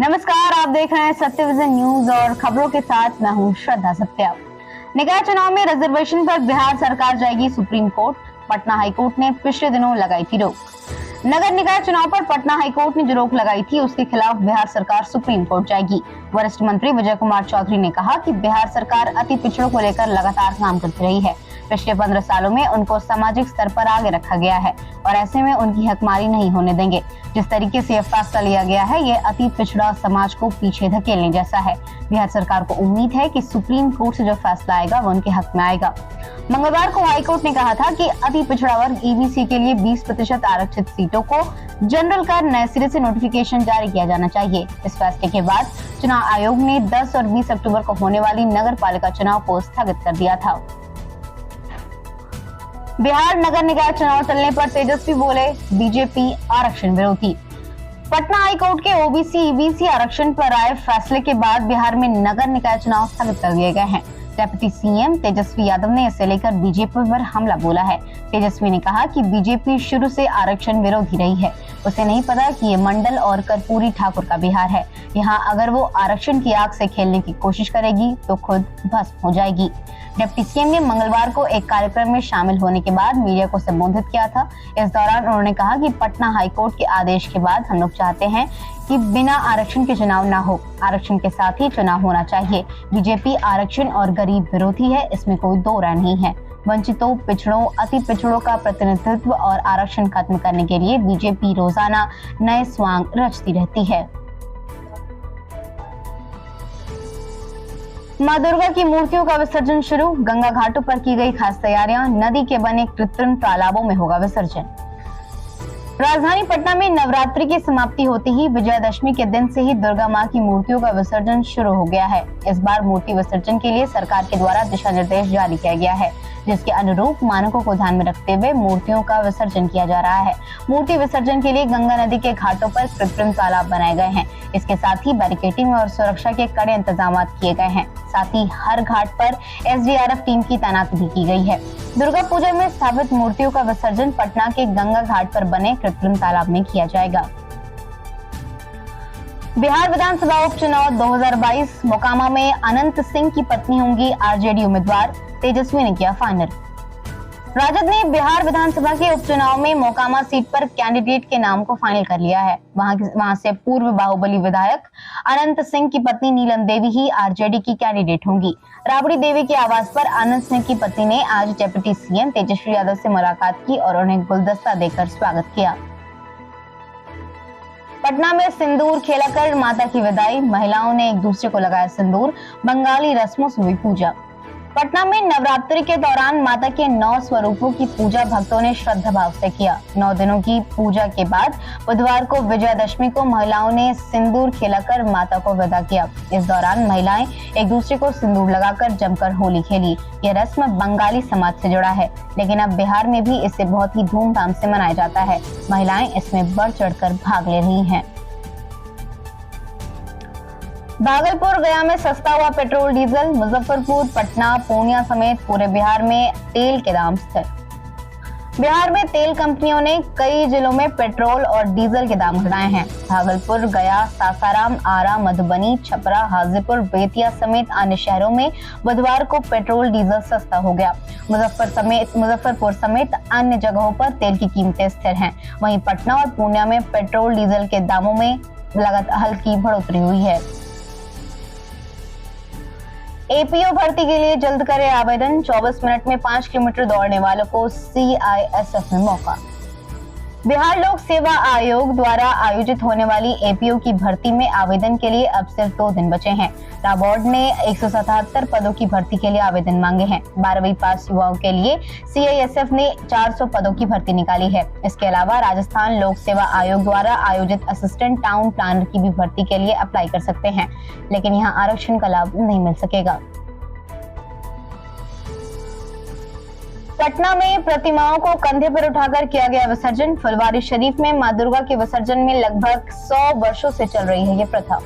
नमस्कार, आप देख रहे हैं सत्य विजन न्यूज और खबरों के साथ मैं हूं श्रद्धा सत्या। निकाय चुनाव में रिजर्वेशन पर बिहार सरकार जाएगी सुप्रीम कोर्ट। पटना हाईकोर्ट ने पिछले दिनों लगाई थी रोक। नगर निकाय चुनाव पर पटना हाईकोर्ट ने जो रोक लगाई थी उसके खिलाफ बिहार सरकार सुप्रीम कोर्ट जाएगी। वरिष्ठ मंत्री विजय कुमार चौधरी ने कहा कि बिहार सरकार अति पिछड़ों को लेकर लगातार काम करती रही है। पिछले 15 सालों में उनको सामाजिक स्तर पर आगे रखा गया है और ऐसे में उनकी हकमारी नहीं होने देंगे। जिस तरीके से यह फैसला लिया गया है, ये अति पिछड़ा समाज को पीछे धकेलने जैसा है। बिहार सरकार को उम्मीद है कि सुप्रीम कोर्ट से जो फैसला आएगा वो उनके हक में आएगा। मंगलवार को हाईकोर्ट ने कहा था कि अति पिछड़ा वर्ग ईबीसी के लिए 20% आरक्षित सीटों को जनरल का नए सिरे से नोटिफिकेशन जारी किया जाना चाहिए। इस फैसले के बाद चुनाव आयोग ने 10 और 20 अक्टूबर को होने वाली नगर पालिका चुनाव को स्थगित कर दिया था। बिहार नगर निकाय चुनाव टलने पर तेजस्वी बोले, बीजेपी आरक्षण विरोधी। पटना हाईकोर्ट के ओबीसी ईबीसी आरक्षण पर आए फैसले के बाद बिहार में नगर निकाय चुनाव स्थगित कर दिए गए हैं। डिप्टी सीएम तेजस्वी यादव ने इसे लेकर बीजेपी पर हमला बोला है। तेजस्वी ने कहा कि बीजेपी शुरू से आरक्षण विरोधी रही है। उसे नहीं पता कि ये मंडल और कर्पूरी ठाकुर का बिहार है। यहाँ अगर वो आरक्षण की आग से खेलने की कोशिश करेगी तो खुद भस्म हो जाएगी। डिप्टी सीएम ने मंगलवार को एक कार्यक्रम में शामिल होने के बाद मीडिया को संबोधित किया था। इस दौरान उन्होंने कहा कि पटना हाईकोर्ट के आदेश के बाद हम लोग चाहते हैं कि बिना आरक्षण के चुनाव ना हो, आरक्षण के साथ ही चुनाव होना चाहिए। बीजेपी आरक्षण और गरीब विरोधी है, इसमें कोई दो राय नहीं है। वंचितों, पिछड़ों, अति पिछड़ों का प्रतिनिधित्व और आरक्षण खत्म करने के लिए बीजेपी रोजाना नए स्वांग रचती रहती है। मां दुर्गा की मूर्तियों का विसर्जन शुरू। गंगा घाटों पर की गई खास तैयारियां। नदी के बने कृत्रिम तालाबों में होगा विसर्जन। राजधानी पटना में नवरात्रि की समाप्ति होते ही विजयादशमी के दिन से ही दुर्गा मां की मूर्तियों का विसर्जन शुरू हो गया है। इस बार मूर्ति विसर्जन के लिए सरकार के द्वारा दिशा निर्देश जारी किया गया है, जिसके अनुरूप मानकों को ध्यान में रखते हुए मूर्तियों का विसर्जन किया जा रहा है। मूर्ति विसर्जन के लिए गंगा नदी के घाटों पर कृत्रिम तालाब बनाए गए हैं। इसके साथ ही बैरिकेडिंग और सुरक्षा के कड़े इंतजाम किए गए हैं। साथ ही हर घाट पर एसडीआरएफ टीम की तैनाती भी की गई है। दुर्गा पूजा में स्थापित मूर्तियों का विसर्जन पटना के गंगा घाट पर बने कृत्रिम तालाब में किया जाएगा। बिहार विधानसभा उपचुनाव 2022 मोकामा में अनंत सिंह की पत्नी होंगी आरजेडी उम्मीदवार। तेजस्वी ने किया फाइनल। राजद ने बिहार विधानसभा के उपचुनाव में मोकामा सीट पर कैंडिडेट के नाम को फाइनल कर लिया है। वहां से पूर्व बाहुबली विधायक अनंत सिंह की पत्नी नीलम देवी ही आरजेडी की कैंडिडेट होंगी। राबड़ी देवी के आवास पर अनंत सिंह की पत्नी ने आज डिप्टी सीएम तेजस्वी यादव से मुलाकात की और उन्हें गुलदस्ता देकर स्वागत किया। पटना में सिंदूर खेला कर माता की विदाई। महिलाओं ने एक दूसरे को लगाया सिंदूर। बंगाली रस्मों से हुई पूजा। पटना में नवरात्रि के दौरान माता के 9 स्वरूपों की पूजा भक्तों ने श्रद्धा भाव से किया। 9 दिनों की पूजा के बाद बुधवार को विजयादशमी को महिलाओं ने सिंदूर खिलाकर माता को विदा किया। इस दौरान महिलाएं एक दूसरे को सिंदूर लगाकर जमकर होली खेली। यह रस्म बंगाली समाज से जुड़ा है, लेकिन अब बिहार में भी इसे बहुत ही धूमधाम से मनाया जाता है। महिलाएं इसमें बढ़ चढ़कर भाग ले रही हैं। भागलपुर गया में सस्ता हुआ पेट्रोल डीजल। मुजफ्फरपुर, पटना, पूर्णिया समेत पूरे बिहार में तेल के दाम स्थिर। बिहार में तेल कंपनियों ने कई जिलों में पेट्रोल और डीजल के दाम घटाए हैं। भागलपुर, गया, सासाराम, आरा, मधुबनी, छपरा, हाजीपुर, बेतिया समेत अन्य शहरों में बुधवार को पेट्रोल डीजल सस्ता हो गया। मुजफ्फरपुर समेत अन्य जगहों पर तेल की कीमतें स्थिर हैं। वहीं पटना और पूर्णिया में पेट्रोल डीजल के दामों में लगातार हल्की बढ़ोतरी हुई है। एपीओ भर्ती के लिए जल्द करें आवेदन। 24 मिनट में 5 किलोमीटर दौड़ने वालों को सीआईएसएफ में मौका। बिहार लोक सेवा आयोग द्वारा आयोजित होने वाली एपीओ की भर्ती में आवेदन के लिए अब सिर्फ 2 दिन बचे हैं। राबोर्ड ने 177 पदों की भर्ती के लिए आवेदन मांगे हैं। 12वीं पास युवाओं के लिए सीआईएसएफ ने 400 पदों की भर्ती निकाली है। इसके अलावा राजस्थान लोक सेवा आयोग द्वारा आयोजित असिस्टेंट टाउन प्लानर की भी भर्ती के लिए अप्लाई कर सकते हैं, लेकिन यहाँ आरक्षण का लाभ नहीं मिल सकेगा। पटना में प्रतिमाओं को कंधे पर उठाकर किया गया विसर्जन। फुलवारी शरीफ में मां दुर्गा के विसर्जन में लगभग 100 वर्षों से चल रही है ये प्रथा।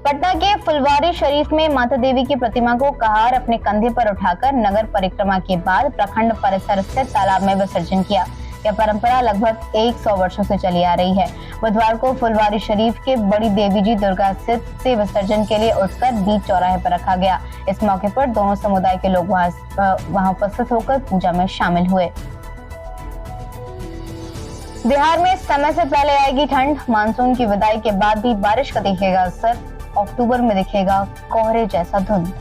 पटना के फुलवारी शरीफ में माता देवी की प्रतिमा को कहार अपने कंधे पर उठाकर नगर परिक्रमा के बाद प्रखंड परिसर स्थित तालाब में विसर्जन किया। यह परंपरा लगभग 100 वर्षों से चली आ रही है। बुधवार को फुलवारी शरीफ के बड़ी देवी जी दुर्गा स्थित से विसर्जन के लिए उठकर बीच चौराहे पर रखा गया। इस मौके पर दोनों समुदाय के लोग वहां उपस्थित होकर पूजा में शामिल हुए। बिहार में समय से पहले आएगी ठंड, मानसून की विदाई के बाद भी बारिश का दिखेगा असर, अक्टूबर में दिखेगा कोहरे जैसा धुंध।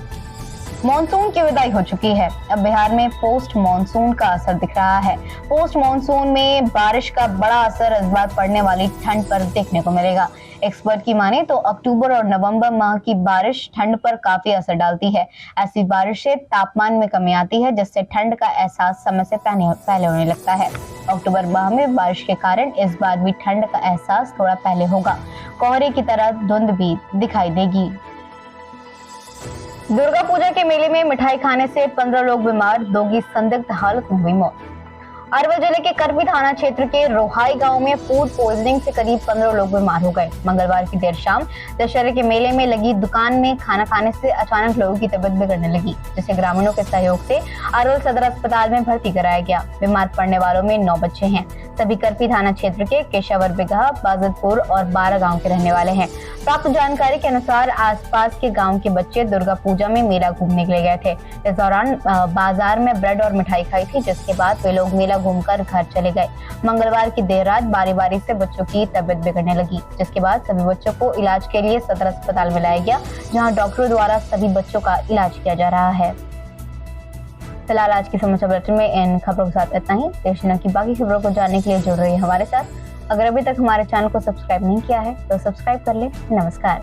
मॉनसून की विदाई हो चुकी है, अब बिहार में पोस्ट मॉनसून का असर दिख रहा है। पोस्ट मॉनसून में बारिश का बड़ा असर इस बार पड़ने वाली ठंड पर देखने को मिलेगा। एक्सपर्ट की माने तो अक्टूबर और नवंबर माह की बारिश ठंड पर काफी असर डालती है। ऐसी बारिश से तापमान में कमी आती है, जिससे ठंड का एहसास समय से पहले होने लगता है। अक्टूबर माह में बारिश के कारण इस बार भी ठंड का एहसास थोड़ा पहले होगा। कोहरे की तरह धुंध भी दिखाई देगी। दुर्गा पूजा के मेले में मिठाई खाने से 15 लोग बीमार, 2 की संदिग्ध हालत में हुई मौत। अरवल जिले के करपी थाना क्षेत्र के रोहाई गांव में फूड पॉइजनिंग से करीब 15 लोग बीमार हो गए। मंगलवार की देर शाम दशहरे के मेले में लगी दुकान में खाना खाने से अचानक लोगों की तबीयत बिगड़ने लगी, जिसे ग्रामीणों के सहयोग से अरवल सदर अस्पताल में भर्ती कराया गया। बीमार पड़ने वालों में 9 बच्चे हैं। सभी करपी थाना क्षेत्र के केशावर बिगहा, बाजतपुर और 12 गाँव के रहने वाले हैं। प्राप्त जानकारी के अनुसार आसपास के गांव के बच्चे दुर्गा पूजा में मेला घूमने के लिए गए थे। इस दौरान बाजार में ब्रेड और मिठाई खाई थी, जिसके बाद वे लोग मेला घूमकर घर चले गए। मंगलवार की देर रात बारी बारी से बच्चों की तबीयत बिगड़ने लगी, जिसके बाद सभी बच्चों को इलाज के लिए सदर अस्पताल में लाया गया, जहां डॉक्टरों द्वारा सभी बच्चों का इलाज किया जा रहा है। फिलहाल आज की समाचार बुलेटिन में इन खबरों के साथ इतना ही। देश दुनिया की बाकी खबरों को जानने के लिए जुड़ रही है हमारे साथ। अगर अभी तक हमारे चैनल को सब्सक्राइब नहीं किया है तो सब्सक्राइब कर ले। नमस्कार।